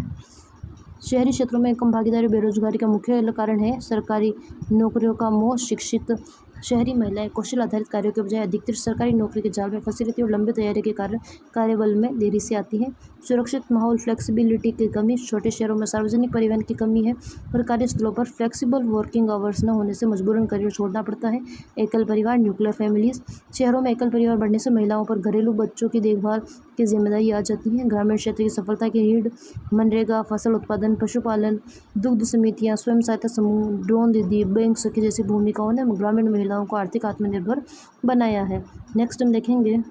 शहरी क्षेत्रों में कम भागीदारी बेरोजगारी का मुख्य कारण है। सरकारी नौकरियों का मोह, शिक्षित शहरी महिलाएं कौशल आधारित कार्यों के बजाय अधिकतर सरकारी नौकरी के जाल में फंसी रहती है और लंबी तैयारी के कारण कार्यबल में देरी से आती है। सुरक्षित माहौल, फ्लेक्सिबिलिटी की कमी, छोटे शहरों में सार्वजनिक परिवहन की कमी है और कार्यस्थलों पर फ्लेक्सिबल वर्किंग आवर्स न होने से मजबूरन करियर छोड़ना पड़ता है। एकल परिवार, न्यूक्लियर फैमिलीज, शहरों में एकल परिवार बढ़ने से महिलाओं पर घरेलू बच्चों की देखभाल की जिम्मेदारी आ जाती है। ग्रामीण क्षेत्र की सफलता की रीढ़ मनरेगा, फसल उत्पादन, पशुपालन, दुग्ध समितियां, स्वयं सहायता समूह, ड्रोन दीदी, बैंक सखी जैसी भूमिकाओं ने ग्रामीण महिलाओं को आर्थिक आत्मनिर्भर बनाया है। नेक्स्ट हम देखेंगे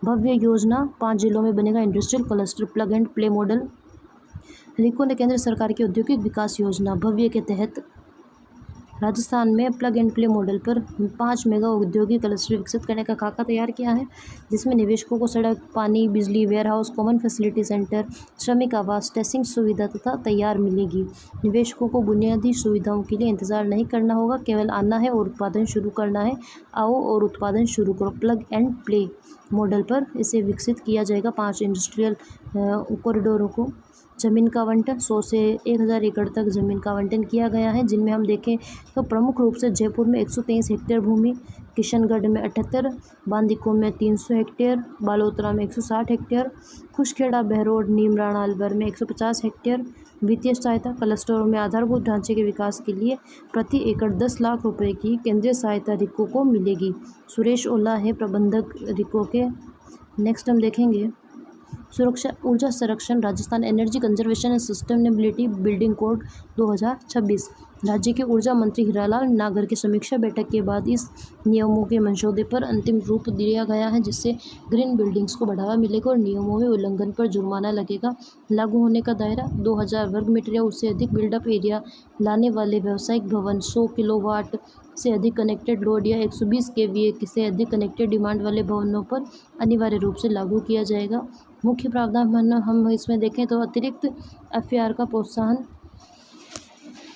भव्य योजना, 5 जिलों में बनेगा industrial cluster plug and play model. RIICO ने केंद्र सरकार की औद्योगिक विकास योजना भव्य के तहत राजस्थान में प्लग एंड प्ले मॉडल पर 5 मेगा औद्योगिक क्लस्टर विकसित करने का खाका तैयार किया है, जिसमें निवेशकों को सड़क, पानी, बिजली, वेयरहाउस, कॉमन फैसिलिटी सेंटर, श्रमिक आवास, टेस्टिंग सुविधा तथा तैयार मिलेगी। निवेशकों को बुनियादी सुविधाओं के लिए इंतजार नहीं करना होगा, केवल आना है और उत्पादन शुरू करना है। आओ और उत्पादन शुरू करो। प्लग एंड प्ले मॉडल पर इसे विकसित किया जाएगा। 5 इंडस्ट्रियल कॉरिडोरों को ज़मीन का आवंटन 100 से 1000 एकड़ तक ज़मीन का आवंटन किया गया है, जिनमें हम देखें तो प्रमुख रूप से जयपुर में 123 हेक्टेयर भूमि, किशनगढ़ में 78, बांदीकुई में 300 हेक्टेयर, बालोतरा में 160 हेक्टेयर, खुशखेड़ा, बहरोड, नीमराणा, अलवर में 150 हेक्टेयर। वित्तीय सहायता क्लस्टरों में आधारभूत ढांचे के विकास के लिए प्रति एकड़ 10 लाख रुपए की केंद्रीय सहायता रिको को मिलेगी। सुरेश ओला है प्रबंधक रिको के। नेक्स्ट हम देखेंगे सुरक्षा ऊर्जा संरक्षण, Rajasthan energy conservation and sustainability building code 2026। राज्य के ऊर्जा मंत्री हीरालाल नागर की समीक्षा बैठक के बाद इस नियमों के मंशोदे पर अंतिम रूप दिया गया है, जिससे ग्रीन बिल्डिंग्स को बढ़ावा मिलेगा और नियमों में उल्लंघन पर जुर्माना लगेगा। लागू होने का दायरा 2000 वर्ग मीटर या उससे अधिक बिल्डअप एरिया लाने वाले व्यावसायिक भवन, 100 किलोवाट से अधिक कनेक्टेड लोड या 120 kVA से अधिक कनेक्टेड डिमांड वाले भवनों पर अनिवार्य रूप से लागू किया जाएगा। मुख्य प्रावधान हम इसमें देखें तो अतिरिक्त FAR का प्रोत्साहन,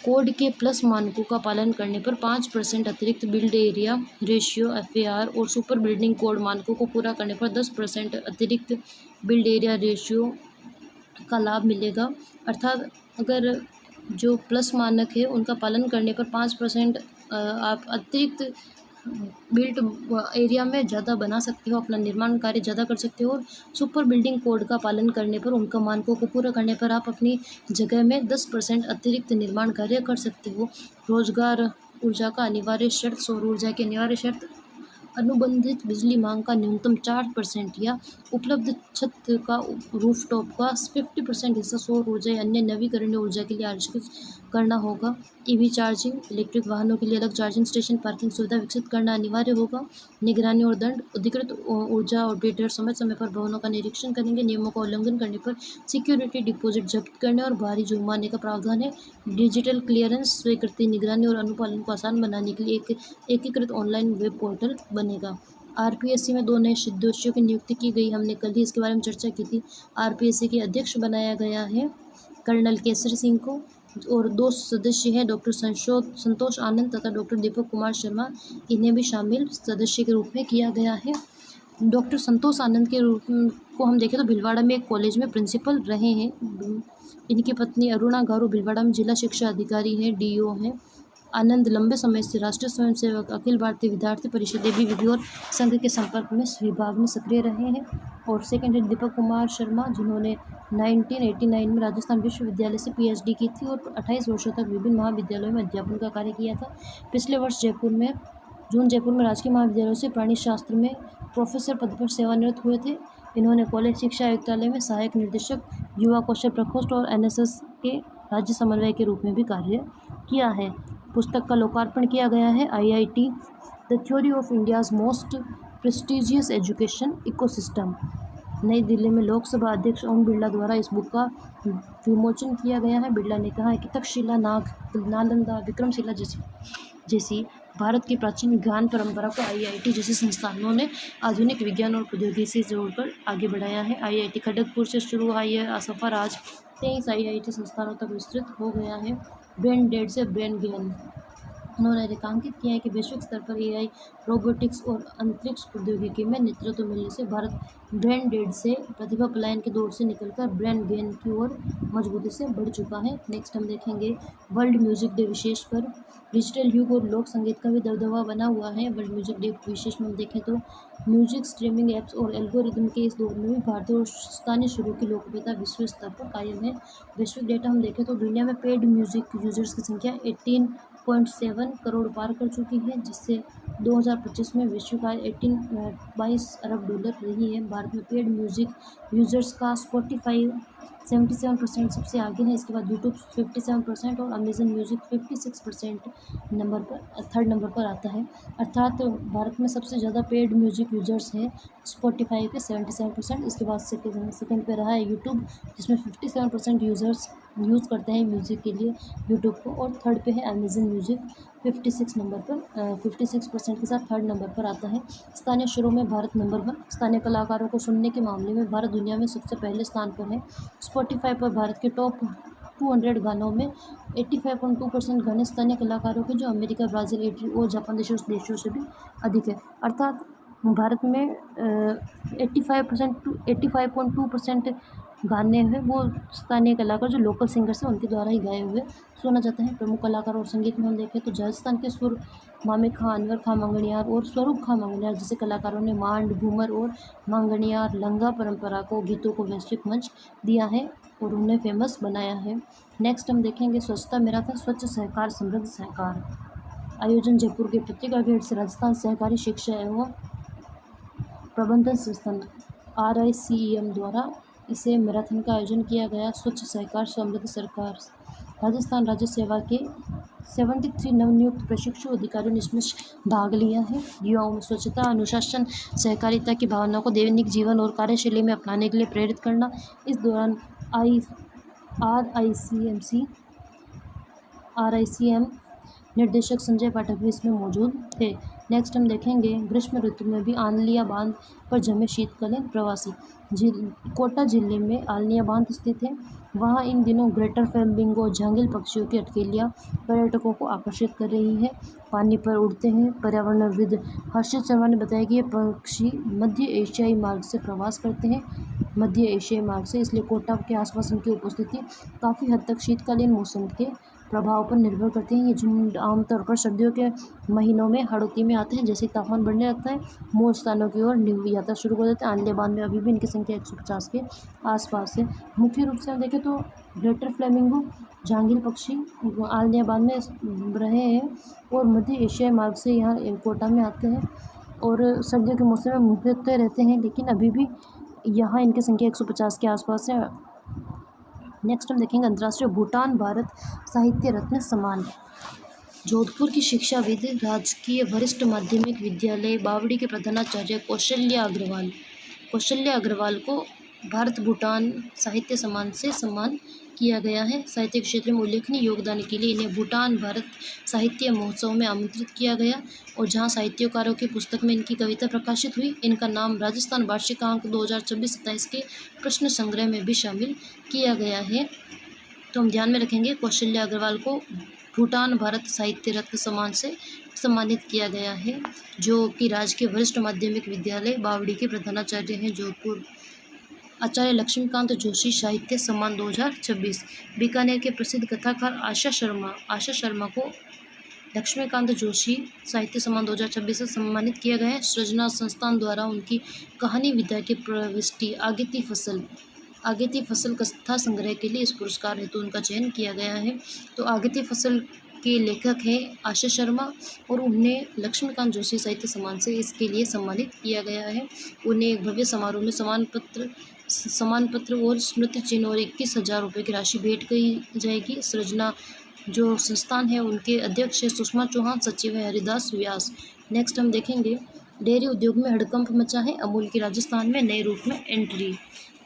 कोड के प्लस मानकों का पालन करने पर 5% अतिरिक्त बिल्ड एरिया रेशियो FAR और सुपर बिल्डिंग कोड मानकों को पूरा करने पर 10% अतिरिक्त बिल्ड एरिया रेशियो का लाभ मिलेगा। अर्थात अगर जो प्लस मानक है उनका पालन करने पर 5% आप अतिरिक्त बिल्ट एरिया में ज़्यादा बना सकते हो, अपना निर्माण कार्य ज़्यादा कर सकते हो। और सुपर बिल्डिंग कोड का पालन करने पर, उनका मानकों को पूरा करने पर आप अपनी जगह में 10% अतिरिक्त निर्माण कार्य कर सकते हो। रोजगार ऊर्जा का अनिवार्य शर्त, सौर ऊर्जा की अनिवार्य शर्त, अनुबंधित बिजली मांग का न्यूनतम 4% या उपलब्ध छत का रूफटॉप का 50% हिस्सा सौर ऊर्जा या अन्य नवीकरणीय ऊर्जा के लिए आरक्षित करना होगा। EV चार्जिंग, इलेक्ट्रिक वाहनों के लिए अलग चार्जिंग स्टेशन, पार्किंग सुविधा विकसित करना अनिवार्य होगा। निगरानी और दंड, अधिकृत ऊर्जा ऑडिटर समय समय पर भवनों का निरीक्षण करेंगे। नियमों का उल्लंघन करने पर सिक्योरिटी डिपॉजिट जब्त करने और भारी जुर्माने का प्रावधान है। डिजिटल क्लियरेंस, स्वीकृति, निगरानी और अनुपालन को आसान बनाने के लिए एक एकीकृत ऑनलाइन वेब पोर्टल बनेगा। RPSC में 2 नए सदस्यों की नियुक्ति की गई, हमने कल ही इसके बारे में चर्चा की थी। RPSC के अध्यक्ष बनाया गया है कर्नल केसरी सिंह को और 2 सदस्य हैं डॉक्टर संतोष आनंद तथा डॉक्टर दीपक कुमार शर्मा, इन्हें भी शामिल सदस्य के रूप में किया गया है। डॉक्टर संतोष आनंद के रूप को हम देखें तो भीलवाड़ा में एक कॉलेज में प्रिंसिपल रहे हैं। इनकी पत्नी अरुणा गारू भीलवाड़ा में जिला शिक्षा अधिकारी हैं, DO हैं। आनंद लंबे समय से राष्ट्रीय स्वयंसेवक, अखिल भारतीय विद्यार्थी परिषद ABVP विधि और संघ के संपर्क में विभाग में सक्रिय रहे हैं। और सेकंड है दीपक कुमार शर्मा, जिन्होंने 1989 में राजस्थान विश्वविद्यालय से PhD की थी और 28 वर्षों तक विभिन्न महाविद्यालयों में अध्यापन का कार्य किया था। पिछले वर्ष जयपुर में राजकीय महाविद्यालय से प्राणी शास्त्र में प्रोफेसर पद पर सेवानिवृत्त हुए थे। इन्होंने कॉलेज शिक्षा आयुक्तालय में सहायक निदेशक, युवा कौशल प्रकोष्ठ और NSS के राज्य समन्वय के रूप में भी कार्य किया है। पुस्तक का लोकार्पण किया गया है। IIT the theory of India's most prestigious education ecosystem, नई दिल्ली में लोकसभा अध्यक्ष ओम बिरला द्वारा इस बुक का विमोचन किया गया है। बिरला ने कहा है कि तक्षशिला, नालंदा, विक्रमशिला जैसी भारत की प्राचीन ज्ञान परंपरा को IIT जैसे संस्थानों ने आधुनिक विज्ञान और प्रौद्योगिकी से जोड़कर आगे बढ़ाया है। IIT खड़गपुर से शुरू हुआ यह सफर आज 23 IIT संस्थानों तक विस्तृत हो गया है। ब्रेन डेड से ब्रेन गेन, उन्होंने रेखांकित किया है कि वैश्विक स्तर पर एआई, रोबोटिक्स और अंतरिक्ष प्रौद्योगिकी में नेतृत्व मिलने से भारत ब्रेन डेड से, प्रतिभा पलायन की दौड़ से निकलकर ब्रेन गेन की ओर मजबूती से बढ़ चुका है। नेक्स्ट हम देखेंगे वर्ल्ड म्यूजिक डे विशेष पर। डिजिटल युग और लोक संगीत का भी दबदबा बना हुआ है। वर्ल्ड म्यूजिक डे विशेष में हम देखें तो म्यूजिक स्ट्रीमिंग ऐप्स और एल्गोरिदम के इस दौर में भी भारतीय और स्थानीय शुरू की लोकप्रियता विश्व स्तर पर कायम है। वैश्विक डेटा हम देखें तो दुनिया में पेड म्यूजिक यूजर्स की संख्या 18.7 करोड़ पार कर चुकी है, जिससे 2025 में विश्व का 22 अरब डॉलर रही है। भारत में पेड म्यूजिक यूजर्स का स्पॉटिफाई 77% सबसे आगे है। इसके बाद यूट्यूब 57% और अमेजन म्यूजिक 56% नंबर पर, थर्ड नंबर पर आता है। अर्थात भारत में सबसे ज़्यादा पेड म्यूजिक यूजर्स हैं स्पॉटिफाई के 77%। इसके बाद सेकंड पे रहा है यूट्यूब, जिसमें 57% यूज़र्स यूज़ करते हैं म्यूज़िक के लिए यूट्यूब को, और थर्ड पे है अमेजन म्यूजिक 56 नंबर पर, 56% के साथ थर्ड नंबर पर आता है। स्थानीय शोरों में भारत नंबर 1। स्थानीय कलाकारों को सुनने के मामले में भारत दुनिया में सबसे पहले स्थान पर है। स्पॉटिफाई पर भारत के टॉप 200 गानों में 85.2% गाने स्थानीय कलाकारों के, जो अमेरिका, ब्राज़ील, इटली और जापान देशों से भी अधिक है। अर्थात भारत में 85.2% गाने हैं वो स्थानीय कलाकार, जो लोकल सिंगर्स हैं उनके द्वारा ही गाए हुए सुना जाता है। प्रमुख कलाकार और संगीत में हम देखें तो राजस्थान के सुर मामिक खां, अनवर खां मंगनियार और स्वरूप खां मंगनियार जैसे कलाकारों ने मांड, घूमर और मंगनियार लंगा परंपरा को गीतों को वैश्विक मंच दिया है और उन्हें फेमस बनाया है। नेक्स्ट हम देखेंगे स्वच्छता मेरा था, स्वच्छ सहकार समृद्ध सहकार। आयोजन जयपुर के पत्रिका गेट से राजस्थान सहकारी शिक्षा एवं प्रबंधन संस्थान RICEM द्वारा इसे मैराथन का आयोजन किया गया। स्वच्छ सहकार समृद्ध सरकार राजस्थान राज्य सेवा के 73 नवनियुक्त प्रशिक्षु अधिकारियों ने इसमें भाग लिया है। युवाओं में स्वच्छता, अनुशासन, सहकारिता की भावना को दैनिक जीवन और कार्यशैली में अपनाने के लिए प्रेरित करना। इस दौरान RICM निर्देशक संजय पाठक भी इसमें मौजूद थे। नेक्स्ट हम देखेंगे ग्रीष्म ऋतु में भी आलनिया बांध पर जमे शीतकालीन प्रवासी। कोटा जिले में आलनिया बांध स्थित है। वहाँ इन दिनों ग्रेटर फ्लेमिंगो झांगिल पक्षियों की अटकेलियाँ पर्यटकों को आकर्षित कर रही है। पानी पर उड़ते हैं। पर्यावरणविद हर्षित शर्मा ने बताया कि ये पक्षी मध्य एशियाई मार्ग से प्रवास करते हैं, मध्य एशियाई मार्ग से, इसलिए कोटा के आसपास इनकी उपस्थिति काफ़ी हद तक शीतकालीन मौसम के प्रभाव पर निर्भर करते हैं। ये झुंड आमतौर पर सर्दियों के महीनों में हाड़ौती में आते हैं। जैसे ही तापमान बढ़ने लगता है, मूल स्थानों की ओर यात्रा शुरू कर देते हैं। आलनिया बांध में अभी भी इनकी संख्या 150 के आसपास है। मुख्य रूप से हम देखें तो ग्रेटर फ्लेमिंगो झांगिल पक्षी आलनिया बांध में रहे हैं और मध्य एशियाई मार्ग से यहाँ कोटा में आते हैं और सर्दियों के मौसम में मुख्यतः रहते हैं, लेकिन अभी भी यहाँ इनकी संख्या 150 के आसपास है। नेक्स्ट हम देखेंगे अंतर्राष्ट्रीय भूटान भारत साहित्य रत्न सम्मान। जोधपुर की शिक्षाविद, राजकीय वरिष्ठ माध्यमिक विद्यालय बावड़ी के प्रधानाचार्य कौशल्या अग्रवाल को भारत भूटान साहित्य सम्मान से सम्मान किया गया है। साहित्य क्षेत्र में उल्लेखनीय योगदान के लिए इन्हें भूटान भारत साहित्य महोत्सव में आमंत्रित किया गया और जहां साहित्यकारों की पुस्तक में इनकी कविता प्रकाशित हुई। इनका नाम राजस्थान वार्षिकांक 2026-27 के प्रश्न संग्रह में भी शामिल किया गया है। तो हम ध्यान में रखेंगे कौशल्या अग्रवाल को भूटान भारत साहित्य रत्न सम्मान से सम्मानित किया गया है, जो कि राजकीय वरिष्ठ माध्यमिक विद्यालय बावड़ी के प्रधानाचार्य हैं जोधपुर। आचार्य लक्ष्मीकांत जोशी साहित्य सम्मान 2026। बीकानेर के प्रसिद्ध कथाकार आशा शर्मा को लक्ष्मीकांत जोशी साहित्य सम्मान 2026 से सम्मानित किया गया है। सृजना संस्थान द्वारा उनकी कहानी विधा की प्रविष्टि आगेती फसल कथा संग्रह के लिए इस पुरस्कार हेतु उनका चयन किया गया है। तो आगेती फसल के लेखक हैं आशा शर्मा और उन्हें लक्ष्मीकांत जोशी साहित्य सम्मान से इसके लिए सम्मानित किया गया है। उन्हें एक भव्य समारोह में सम्मान पत्र और स्मृति चिन्ह और 21,000 रुपये की राशि भेंट की जाएगी। सृजना जो संस्थान है उनके अध्यक्ष है सुषमा चौहान, सचिव है हरिदास व्यास। नेक्स्ट हम देखेंगे डेयरी उद्योग में हड़कंप मचा है, अमूल की राजस्थान में नए रूप में एंट्री।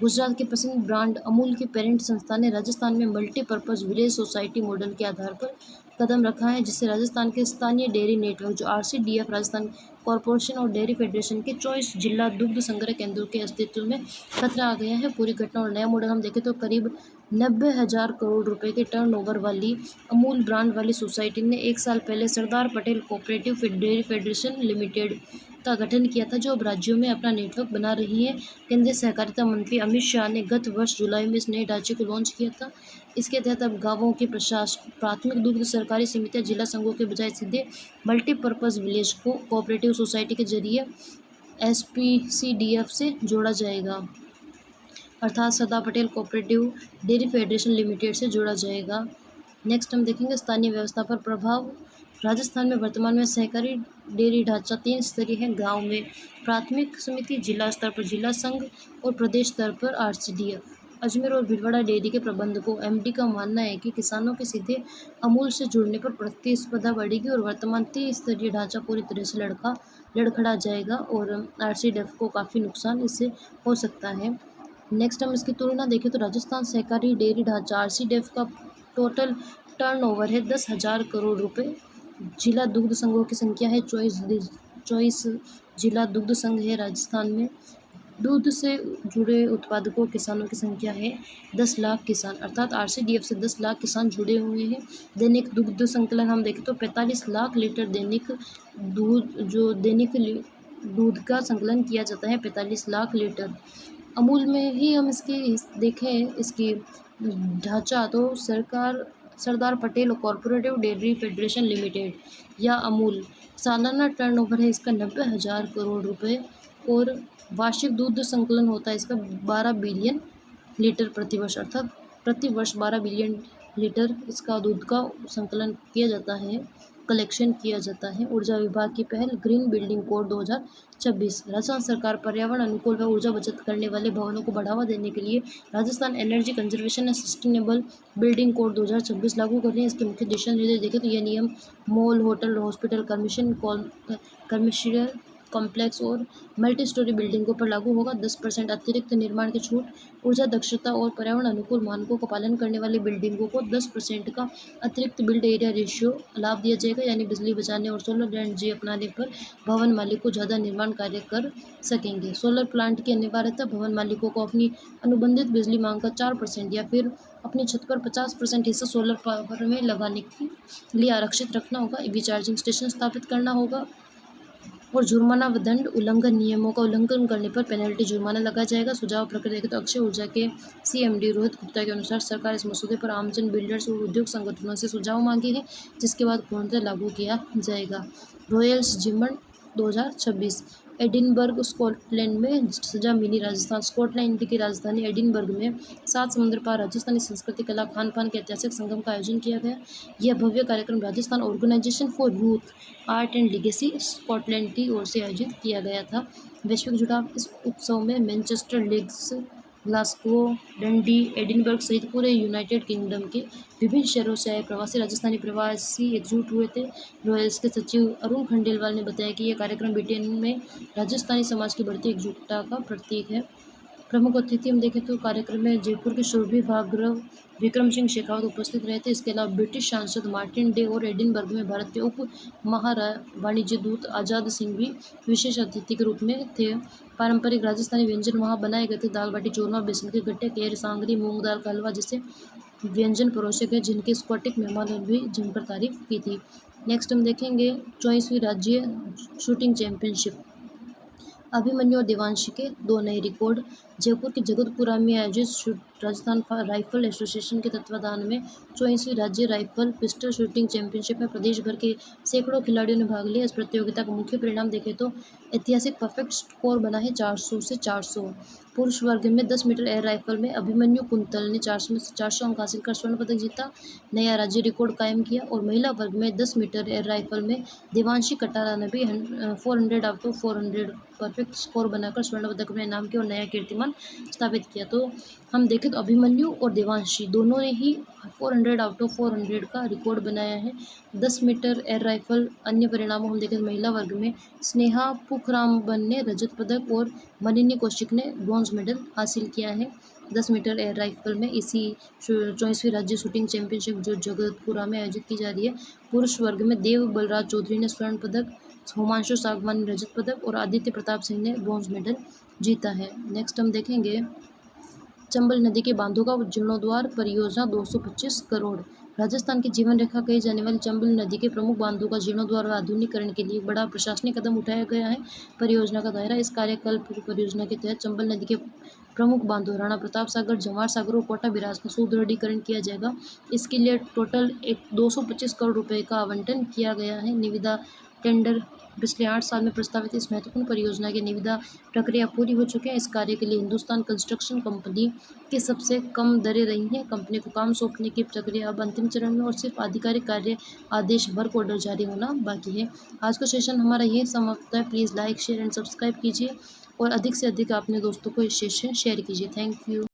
गुजरात के प्रसिद्ध ब्रांड अमूल की पेरेंट संस्था ने राजस्थान में मल्टीपर्पज़ विलेज सोसाइटी मॉडल के आधार पर कदम रखा है, जिससे राजस्थान के स्थानीय डेयरी नेटवर्क जो RCDF राजस्थान कॉरपोरेशन और डेयरी फेडरेशन के 24 जिला दुग्ध संग्रह केंद्रों के अस्तित्व में खतरा आ गया है। पूरी घटना और नया मॉडल हम देखें तो करीब 90,000 करोड़ रुपए के टर्नओवर वाली अमूल ब्रांड वाली सोसाइटी ने 1 साल पहले Sardar Patel cooperative dairy federation limited का गठन किया था, जो अब राज्यों में अपना नेटवर्क बना रही है। केंद्रीय सहकारिता मंत्री अमित शाह ने गत वर्ष जुलाई में इस नए ढांचे को लॉन्च किया था। इसके तहत अब गांवों के प्रशासन, प्राथमिक दुग्ध सहकारी समितियां जिला संघों के बजाय सीधे मल्टीपर्पज़ विलेज को कोऑपरेटिव सोसाइटी के जरिए SPCDF से जोड़ा जाएगा, अर्थात Sardar Patel cooperative dairy federation limited से जोड़ा जाएगा। नेक्स्ट हम देखेंगे स्थानीय व्यवस्था पर प्रभाव। राजस्थान में वर्तमान में सहकारी डेयरी ढांचा 3 स्तरीय है। गांव में प्राथमिक समिति, जिला स्तर पर जिला संघ और प्रदेश स्तर पर RCDF। अजमेर और भीलवाड़ा डेयरी के प्रबंधकों MD का मानना है कि किसानों के सीधे अमूल से जुड़ने पर प्रतिस्पर्धा बढ़ेगी और वर्तमान 3 स्तरीय ढांचा पूरी तरह से लड़खड़ा जाएगा और RCDF को काफ़ी नुकसान इससे हो सकता है। नेक्स्ट हम इसकी तुलना देखें तो राजस्थान सहकारी डेयरी ढांचा RCDF का टोटल टर्नओवर है 10,000 करोड़ रुपए। जिला दुग्ध संघों की संख्या है 24 जिला दुग्ध संघ है राजस्थान में। दूध से जुड़े उत्पादकों किसानों की संख्या है 10 लाख किसान, अर्थात RCDF से 10 लाख किसान जुड़े हुए हैं। दैनिक दुग्ध संकलन हम देखें तो 45 लाख लीटर दैनिक दूध का संकलन किया जाता है, 45 लाख लीटर। अमूल में ही हम इसकी देखें इसकी ढांचा तो Sardar Patel corporative dairy federation limited या अमूल, सालाना टर्नओवर है इसका 90,000 करोड़ रुपए और वार्षिक दूध संकलन होता है इसका 12 बिलियन लीटर प्रतिवर्ष, अर्थात प्रतिवर्ष 12 बिलियन लीटर इसका दूध का संकलन किया जाता है, कलेक्शन किया जाता है। ऊर्जा विभाग की पहल ग्रीन बिल्डिंग कोड 2026। राजस्थान सरकार पर्यावरण अनुकूल व ऊर्जा बचत करने वाले भवनों को बढ़ावा देने के लिए Rajasthan energy conservation and sustainable building code 2026 लागू कर रही है। इसके मुख्य दिशा निर्देश देखें तो यह नियम mall, hotel, hospital, commercial complex और मल्टी स्टोरी बिल्डिंगों पर लागू होगा। 10% अतिरिक्त निर्माण की छूट। ऊर्जा दक्षता और पर्यावरण अनुकूल मानकों का पालन करने वाली बिल्डिंगों को 10% का अतिरिक्त बिल्ड एरिया रेशियो लाभ दिया जाएगा, यानी बिजली बचाने और सोलर एनर्जी अपनाने पर भवन मालिक को ज़्यादा निर्माण कार्य कर सकेंगे। सोलर प्लांट की अनिवार्यता। भवन मालिकों को अपनी अनुबंधित बिजली मांग का 4% या फिर अपनी छत पर 50% हिस्सा सोलर पावर में लगाने के लिए आरक्षित रखना होगा। EV चार्जिंग स्टेशन स्थापित करना होगा और जुर्माना व दंड। उल्लंघन नियमों का उल्लंघन करने पर पेनल्टी जुर्माना लगाया जाएगा। सुझाव प्रक्रिया तो अक्षय ऊर्जा के CMD रोहित गुप्ता के अनुसार सरकार इस मसौदे पर आमजन, बिल्डर्स और उद्योग संगठनों से सुझाव मांगे हैं, जिसके बाद पूर्णतः लागू किया जाएगा। रॉयल्स जिमन 2026। एडिनबर्ग स्कॉटलैंड में सजा मिली राजस्थान। स्कॉटलैंड की राजधानी एडिनबर्ग में 7 समुद्र पार राजस्थानी संस्कृति, कला, खान पान के ऐतिहासिक संगम का आयोजन किया गया। यह भव्य कार्यक्रम Rajasthan organisation for youth art and legacy Scotland की ओर से आयोजित किया गया था। वैश्विक जुड़ाव। इस उत्सव में मैनचेस्टर, लीड्स, ग्लासगो, डंडी, एडिनबर्ग सहित पूरे यूनाइटेड किंगडम के विभिन्न शहरों से आए प्रवासी राजस्थानी प्रवासी एकजुट हुए थे। रॉयल्स के सचिव अरुण खंडेलवाल ने बताया कि यह कार्यक्रम ब्रिटेन में राजस्थानी समाज की बढ़ती एकजुटता का प्रतीक है। प्रमुख अतिथि हम देखें तो कार्यक्रम में जयपुर के शोभी भार्गव, विक्रम सिंह शेखावत उपस्थित रहे थे। इसके अलावा ब्रिटिश सांसद मार्टिन डे और एडिनबर्ग में भारत के उप वाणिज्य दूत आज़ाद सिंह भी विशेष अतिथि के रूप में थे। पारंपरिक राजस्थानी व्यंजन वहाँ बनाए गए थे। दाल बाटी चूरमा, बेसन के गट्टे, केर सांगरी, मूंग दाल का हलवा जैसे व्यंजन परोसे गए, जिनके स्कॉटिक मेहमानों ने भी जमकर तारीफ की थी। नेक्स्ट हम देखेंगे 24वीं राज्य शूटिंग चैंपियनशिप। अभिमन्यु और देवांशी के 2 नए रिकॉर्ड। जयपुर के जगतपुरा में आयोजित राजस्थान राइफल एसोसिएशन के तत्वाधान में 24वीं राज्य राइफल पिस्टल शूटिंग चैंपियनशिप में प्रदेश भर के सैकड़ों खिलाड़ियों ने भाग लिया। इस प्रतियोगिता का मुख्य परिणाम देखें तो ऐतिहासिक परफेक्ट स्कोर बना है 400 से 400। पुरुष वर्ग में 10 मीटर एयर राइफल में अभिमन्यु कुंतल ने 400 में से 400 अंक हासिल कर स्वर्ण पदक जीता, नया राज्य रिकॉर्ड कायम किया। और महिला वर्ग में 10 मीटर एयर राइफल में देवांशी कटारा ने भी 400 आउट ऑफ 400 परफेक्ट स्कोर बनाकर स्वर्ण पदक अपने नाम किया और नया कीर्तिमान स्थान स्थापित किया। तो हम देखें तो अभिमन्यु और देवांशी दोनों ने ही 400 आउट ऑफ 400 का रिकॉर्ड बनाया है। 10 मीटर एयर राइफल अन्य परिणामों हम देखें तो महिला वर्ग में स्नेहा पुखरामबन ने रजत पदक और मनिनी कौशिक ने ब्रॉन्ज मेडल हासिल किया है 10 मीटर एयर राइफल में। इसी 24वीं राज्य शूटिंग चैंपियनशिप जो जगतपुरा में आयोजित की जा रही है। पुरुष वर्ग में देव बलराज चौधरी ने स्वर्ण पदक, हुमांशु सागवान ने रजत पदक और आदित्य प्रताप सिंह ने ब्रॉन्ज मेडल जीता है। नेक्स्ट हम देखेंगे चंबल नदी के बांधों का जीर्णोद्धार परियोजना 225 करोड़। राजस्थान की जीवन रेखा कही जाने वाली चंबल नदी के प्रमुख बांधों का जीर्णोद्धार और आधुनिकीकरण के लिए बड़ा प्रशासनिक कदम उठाया गया है। परियोजना का दायरा इस कार्यकल्प परियोजना के तहत चंबल नदी के प्रमुख बांधों राणा प्रताप सागर, जवाहर सागर और कोटा बिराज का सुदृढ़ीकरण किया जाएगा। इसके लिए टोटल 225 करोड़ रुपए का आवंटन किया गया है। निविदा टेंडर पिछले 8 साल में प्रस्तावित इस महत्वपूर्ण परियोजना की निविदा प्रक्रिया पूरी हो चुकी है। इस कार्य के लिए हिंदुस्तान कंस्ट्रक्शन कंपनी की सबसे कम दरें रही हैं। कंपनी को काम सौंपने की प्रक्रिया अब अंतिम चरण में और सिर्फ आधिकारिक कार्य आदेश वर्क ऑर्डर जारी होना बाकी है। आज का सेशन हमारा ये समाप्त है। Please like, share and subscribe कीजिए और अधिक से अधिक अपने दोस्तों को इस सेशन शेयर कीजिए। Thank you.